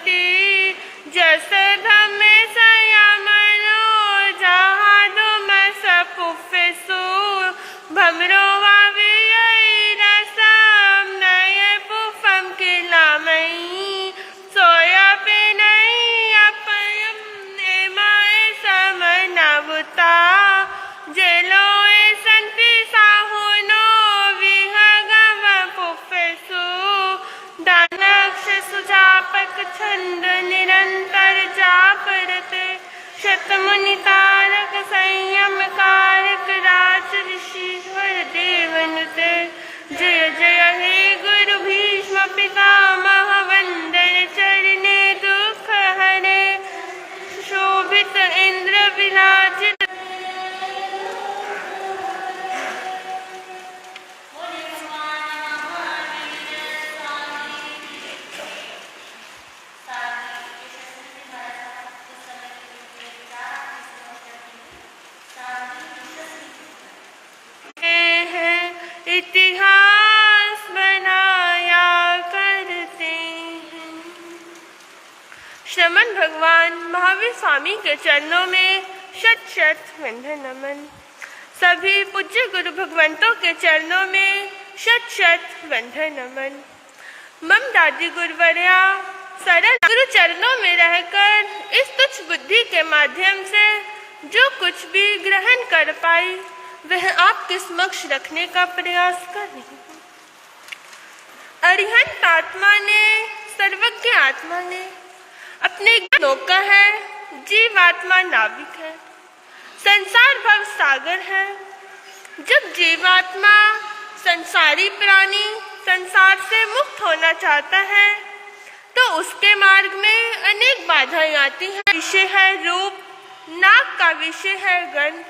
भगवती जस भ्रम संयमनो जहादो मस पुफेसु भमरो वावियरसम नय पुफम किलामयी सोया पे नहीं अपयम एमाय समनवता जेलो संति साहुनो विहगव पुफेसु दानक्ष सुजापक छंद निरंतर जापरते शतमुनि तारक संयम कारक राज ऋषिश्वर देवनुते जय जय हे गुरु भीष्म पितामह वंदन चरणे दुख हरे शोभित इंद्र विराजित इतिहास बनाया करते हैं। श्रमण भगवान महावीर स्वामी के चरणों में शत शत वंदन नमन। सभी पूज्य गुरु भगवंतों के चरणों में शत शत वंदन नमन। मम दादी गुरुवर्या सरल गुरु चरणों में रहकर इस तुच्छ बुद्धि के माध्यम से जो कुछ भी ग्रहण कर पाई वह आपके समक्ष रखने का प्रयास कर रही हूँ। अरिहंत आत्मा ने सर्वज्ञ आत्मा ने अपने नौका है, जीवात्मा नाविक है, संसार भव सागर है। जब जीवात्मा संसारी प्राणी संसार से मुक्त होना चाहता है तो उसके मार्ग में अनेक बाधाएं आती हैं। विषय है रूप, नाक का विषय है गंध,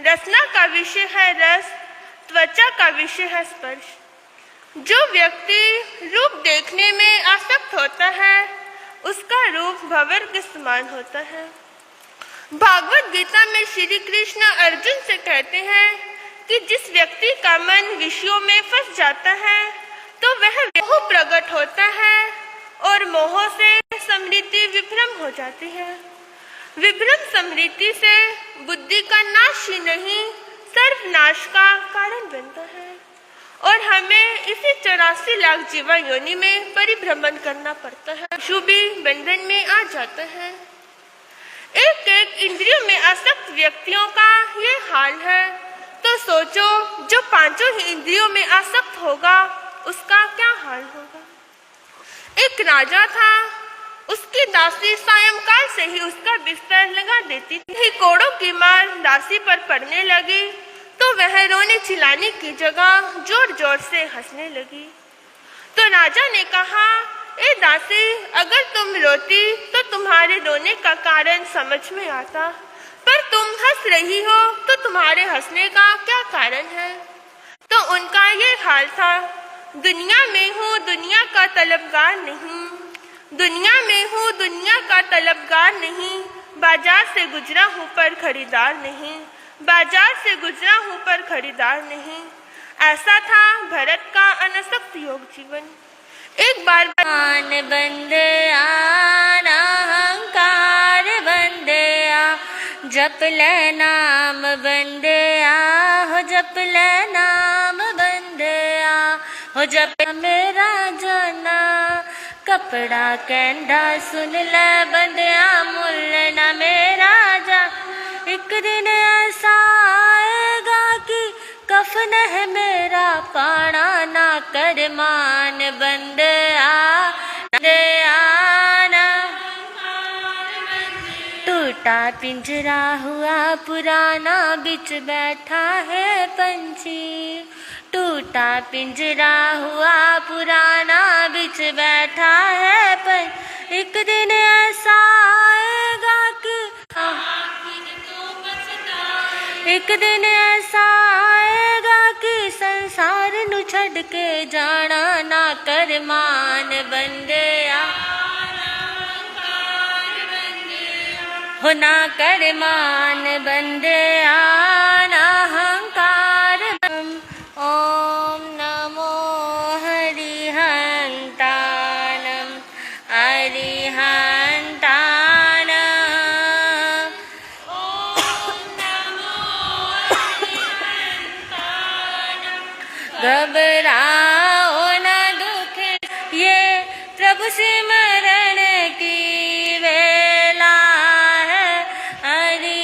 रसना का विषय है रस, त्वचा का विषय है स्पर्श। जो व्यक्ति रूप देखने में आसक्त होता है उसका रूप भंवर के समान होता है। भागवत गीता में श्री कृष्ण अर्जुन से कहते हैं कि जिस व्यक्ति का मन विषयों में फंस जाता है तो वह मोह प्रकट होता है और मोह से स्मृति विभ्रम हो जाती है। विभ्रम स्मृति से बुद्धि का नाश ही नहीं सर्वनाश का कारण बनता है और हमें इसी 84 लाख जीवा योनि में परिभ्रमण करना पड़ता है। शुभी बंधन में आ जाता है। एक एक इंद्रियों में आसक्त व्यक्तियों का ये हाल है तो सोचो जो पांचों ही इंद्रियों में आसक्त होगा उसका क्या हाल होगा। एक राजा था, उसकी दासी सायंकाल से ही उसका बिस्तर लगा देती थी। कोड़ों की मार दासी पर पड़ने लगी तो वह रोने चिल्लाने की जगह जोर जोर से हंसने लगी। तो राजा ने कहा, ए दासी, अगर तुम रोती तो तुम्हारे रोने का कारण समझ में आता, पर तुम हंस रही हो तो तुम्हारे हंसने का क्या कारण है। तो उनका ये हाल था, दुनिया में हूँ दुनिया का तलबगार नहीं, दुनिया में हूँ दुनिया का तलबगार नहीं, बाजार से गुजरा हूँ पर खरीदार नहीं, बाजार से गुजरा हूँ पर खरीदार नहीं। ऐसा था भरत का अनासक्त योग जीवन। एक बार बंदया अहंकार बंदया जप ले नाम बंदया हो जप ले नाम बंदया हो जप मेरा जाना कपड़ा कहंदा सुन ले बंदया मुल ना मेरा जा। एक दिन ऐसा आएगा कि कफन है मेरा पाना ना कर मान बंदया ना। टूटा पिंजरा हुआ पुराना बिच बैठा है पंछी, टूटा पिंजरा हुआ पुराना बिच बैठा है पंछी। एक दिन ऐसा आएगा कि एक दिन ऐसा आएगा कि संसार नू छड़ के जाना ना कर मान बंदया हो ना कर मान बंदया ना अहंकार। ओम नमो हरिहंतानम हरिहंतानम घबराओ न दुख, ये प्रभु सिमरण की वेला है। अरिहंतानम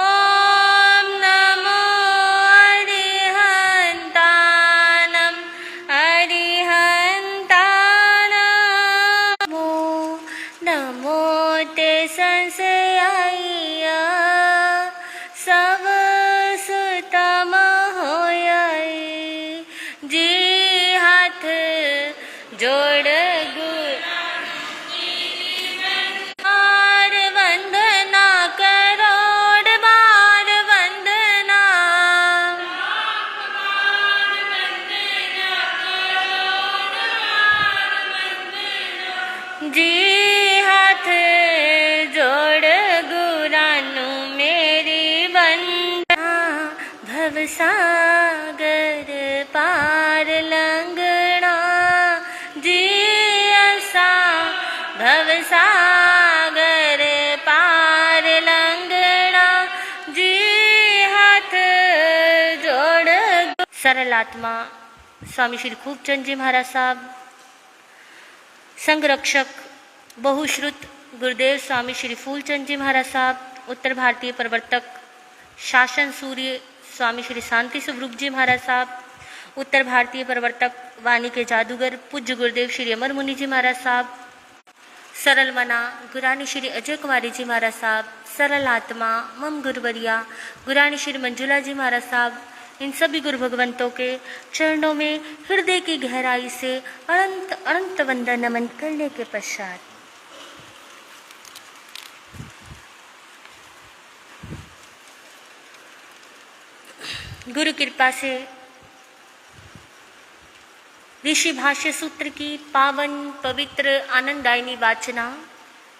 ओम नमो अरिहंतानम, अरिहंतानम नमो ते संशया सब सुतम होयई। जी हाथ जोड़ बार वंदना, करोड़ बार वंदना, जी हाथ जोड़ गुरानु मेरी वंदना। भवसागर पार लंगना, जी ऐसा भवसागर पार लंगना, जी हाथ जोड़। सरल आत्मा स्वामी श्री खूबचंद जी महाराज साहब, संघरक्षक बहुश्रुत गुरुदेव स्वामी श्री फूलचंद जी महाराज साहब, उत्तर भारतीय प्रवर्तक शासन सूर्य स्वामी श्री शांति स्वरूप जी महाराज साहब, उत्तर भारतीय प्रवर्तक वाणी के जादूगर पूज्य गुरुदेव श्री अमर मुनि जी महाराज साहब, सरल मना गुरानी श्री अजय कुमारी जी महाराज साहब, सरल आत्मा मम गुरुवरिया गुरानी श्री मंजुला जी महाराज साहब, इन सभी गुरु भगवंतों के चरणों में हृदय की गहराई से अनंत अनंत वंदन नमन करने के पश्चात गुरु कृपा से ऋषि भाष्य सूत्र की पावन पवित्र आनंददायिनी वाचना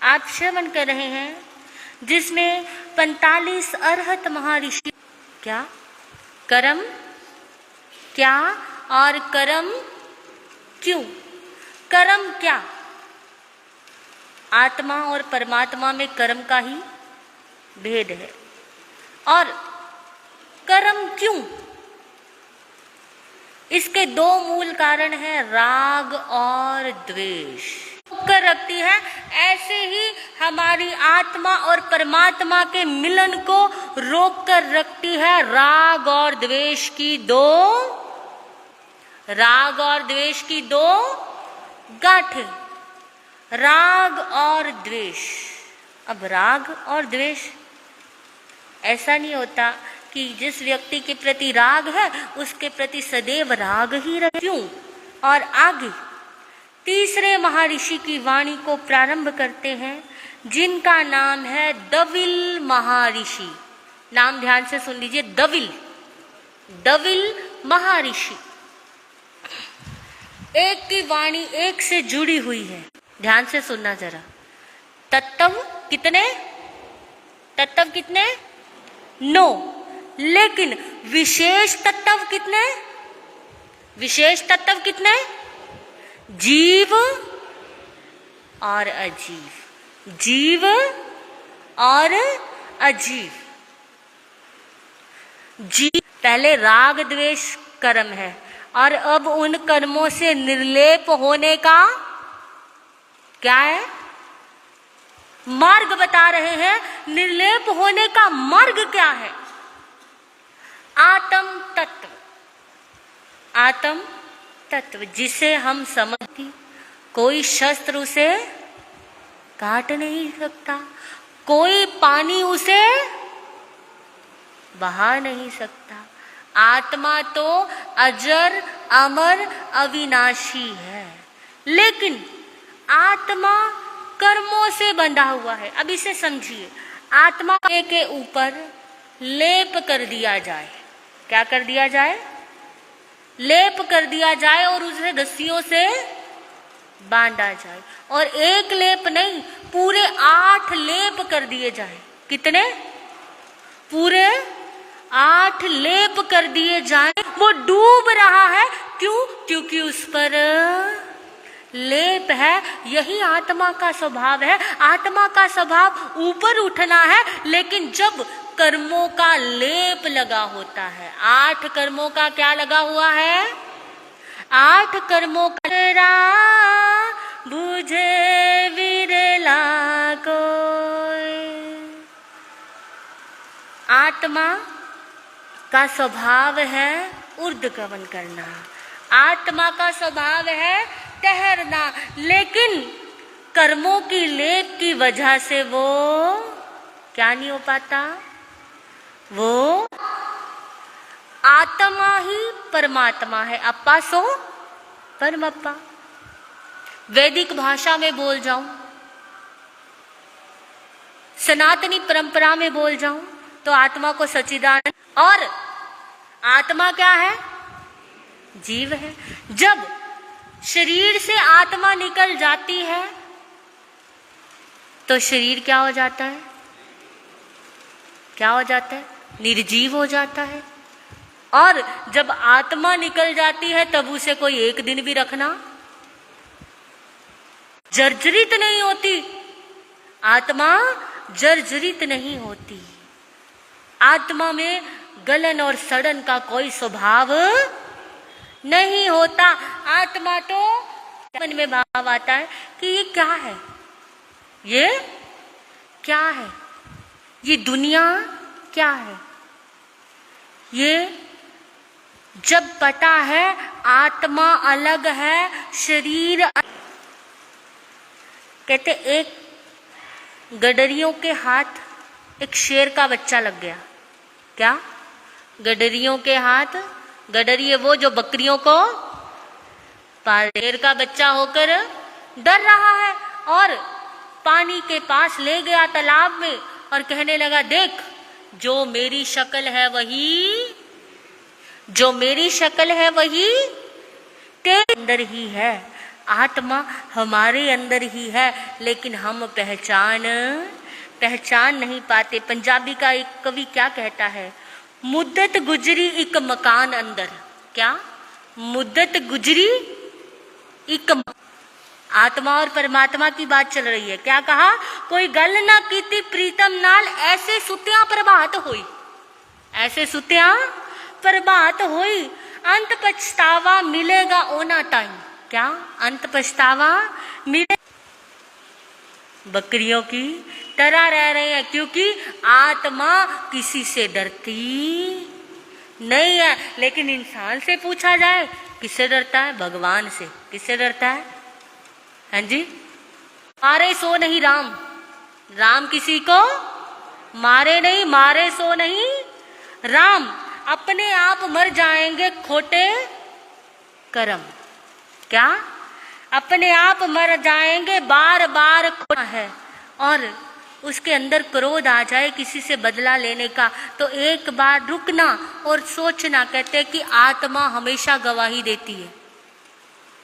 आप श्रवण कर रहे हैं, जिसमें 45 अरहत महर्षि क्या कर्म क्या और कर्म क्यों, कर्म क्या, आत्मा और परमात्मा में कर्म का ही भेद है, और कर्म क्यों, इसके दो मूल कारण हैं, राग और द्वेष। कर रखती है, ऐसे ही हमारी आत्मा और परमात्मा के मिलन को रोक कर रखती है राग और द्वेष की दो गांठें, राग और द्वेष। अब राग और द्वेष ऐसा नहीं होता कि जिस व्यक्ति के प्रति राग है उसके प्रति सदैव राग ही रहे, क्यों। और आगे तीसरे महर्षि की वाणी को प्रारंभ करते हैं, जिनका नाम है दविल महर्षि। नाम ध्यान से सुन लीजिए, दविल महर्षि। एक की वाणी एक से जुड़ी हुई है, ध्यान से सुनना जरा। तत्व कितने 9, लेकिन विशेष तत्व कितने जीव और अजीव। जीव पहले राग द्वेष कर्म है, और अब उन कर्मों से निर्लेप होने का क्या है, मार्ग बता रहे हैं। निर्लेप होने का मार्ग क्या है, आत्म तत्व जिसे हम समझती, कोई शस्त्र उसे काट नहीं सकता, कोई पानी उसे बहा नहीं सकता। आत्मा तो अजर अमर अविनाशी है, लेकिन आत्मा कर्मों से बंधा हुआ है। अब इसे समझिए, आत्मा के ऊपर लेप कर दिया जाए, क्या कर दिया जाए, लेप कर दिया जाए, और उसे रस्सियों से बांधा जाए, और एक लेप नहीं पूरे 8 लेप कर दिए जाए। कितने? पूरे 8 लेप कर दिए जाए। वो डूब रहा है, क्यों? क्योंकि उस पर लेप है। यही आत्मा का स्वभाव है। आत्मा का स्वभाव ऊपर उठना है, लेकिन जब कर्मों का लेप लगा होता है। 8 कर्मों का क्या लगा हुआ है? 8 कर्मों का बुझे विरला कोई। आत्मा का स्वभाव है ऊर्ध्वगमन करना, आत्मा का स्वभाव है ठहरना, लेकिन कर्मों की लेप की वजह से वो क्या नहीं हो पाता? वो आत्मा ही परमात्मा है, अप्पा सो परमप्पा। वैदिक भाषा में बोल जाऊं, सनातनी परंपरा में बोल जाऊं तो आत्मा को सच्चिदानंद, और आत्मा क्या है? जीव है। जब शरीर से आत्मा निकल जाती है तो शरीर क्या हो जाता है? क्या हो जाता है? निर्जीव हो जाता है। और जब आत्मा निकल जाती है तब उसे कोई एक दिन भी रखना जर्जरित नहीं होती। आत्मा जर्जरित नहीं होती। आत्मा में गलन और सड़न का कोई स्वभाव नहीं होता। आत्मा तो मन में भाव आता है कि ये क्या है, ये क्या है, ये दुनिया क्या है। ये जब पता है आत्मा अलग है, शरीर कहते एक गडरियों के हाथ एक शेर का बच्चा लग गया। क्या? गडरियों के हाथ, गडरिये वो जो बकरियों को पाल, शेर का बच्चा होकर डर रहा है और पानी के पास ले गया तालाब में और कहने लगा, देख जो मेरी शक्ल है वही, जो मेरी शक्ल है वही तेरे अंदर ही है। आत्मा हमारे अंदर ही है, लेकिन हम पहचान नहीं पाते। पंजाबी का एक कवि क्या कहता है? मुद्दत गुजरी एक मकान अंदर। क्या? मुद्दत गुजरी एक। आत्मा और परमात्मा की बात चल रही है। क्या कहा? कोई गल ना कीती प्रीतम नाल, ऐसे सुत्या प्रभात होई, ऐसे सुत्या प्रभात होई, अंत पछतावा मिलेगा ओना टाइम। क्या? अंत पछतावा मिले। बकरियों की तरह रह रहे हैं, क्योंकि आत्मा किसी से डरती नहीं है। लेकिन इंसान से पूछा जाए किससे डरता है? भगवान से। किससे डरता है? हाँ जी, मारे सो नहीं राम, राम किसी को मारे नहीं, मारे सो नहीं राम। अपने आप मर जाएंगे खोटे कर्म। क्या? अपने आप मर जाएंगे, बार बार खोना है और उसके अंदर क्रोध आ जाए किसी से बदला लेने का, तो एक बार रुकना और सोचना। कहते हैं कि आत्मा हमेशा गवाही देती है।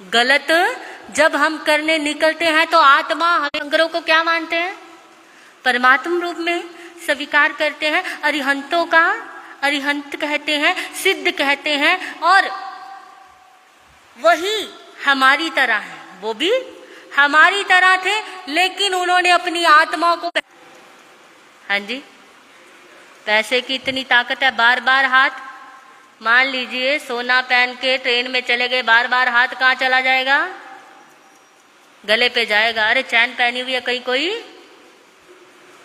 गलत जब हम करने निकलते हैं तो आत्मा शंकरों को क्या मानते हैं? परमात्मा रूप में स्वीकार करते हैं। अरिहंतों का अरिहंत कहते हैं, सिद्ध कहते हैं, और वही हमारी तरह है। वो भी हमारी तरह थे, लेकिन उन्होंने अपनी आत्मा को, हाँ जी, पैसे की इतनी ताकत है, बार बार हाथ, मान लीजिए सोना पहन के ट्रेन में चले गए, बार बार हाथ कहाँ चला जाएगा? गले पे जाएगा। अरे चैन पहनी हुई है, कहीं कोई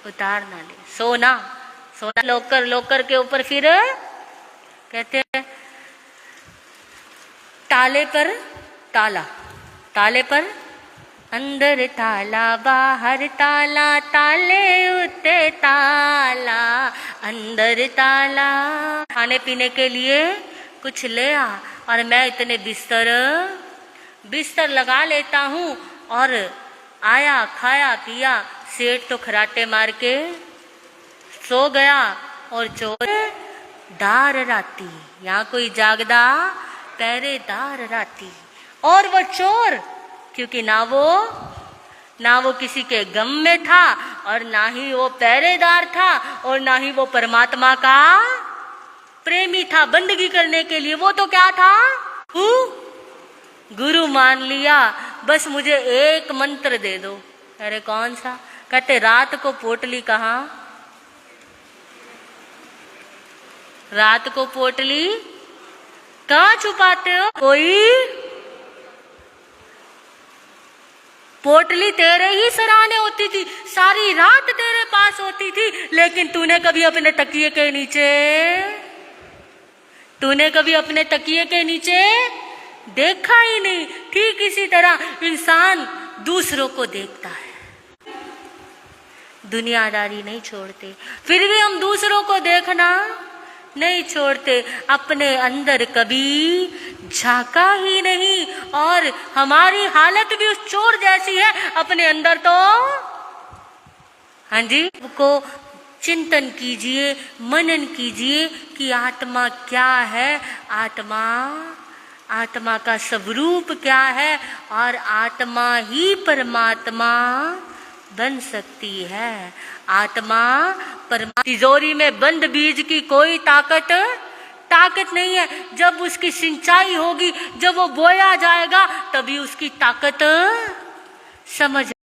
उतार ना ले। सोना लोकर के ऊपर फिर कहते हैं ताले पर ताला, ताले पर अंदर ताला बाहर ताला, ताले उते ताला अंदर ताला। खाने पीने के लिए कुछ ले आ और मैं इतने बिस्तर लगा लेता हूँ, और आया खाया पिया, सेठ तो खराटे मार के सो गया और चोर दार राती। यहाँ कोई जागदा पहरेदार राती। और वो चोर, क्योंकि ना वो किसी के गम में था और ना ही वो पहरेदार था और ना ही वो परमात्मा का प्रेमी था बंदगी करने के लिए। वो तो क्या था? गुरु मान लिया, बस मुझे एक मंत्र दे दो। अरे कौन सा? कहते रात को पोटली कहाँ रात को पोटली कहाँ छुपाते हो? कोई पोटली तेरे ही सराहने होती थी, सारी रात तेरे पास होती थी, लेकिन तूने कभी अपने तकिए के नीचे देखा ही नहीं। ठीक इसी तरह इंसान दूसरों को देखता है, दुनियादारी नहीं छोड़ते, फिर भी हम दूसरों को देखना नहीं छोड़ते, अपने अंदर कभी झांका ही नहीं। और हमारी हालत भी उस चोर जैसी है, अपने अंदर तो हाँ जी को चिंतन कीजिए, मनन कीजिए कि आत्मा क्या है, आत्मा का स्वरूप क्या है, और आत्मा ही परमात्मा बन सकती है। आत्मा तिजोरी में बंद बीज की कोई ताकत नहीं है। जब उसकी सिंचाई होगी, जब वो बोया जाएगा, तभी उसकी ताकत समझ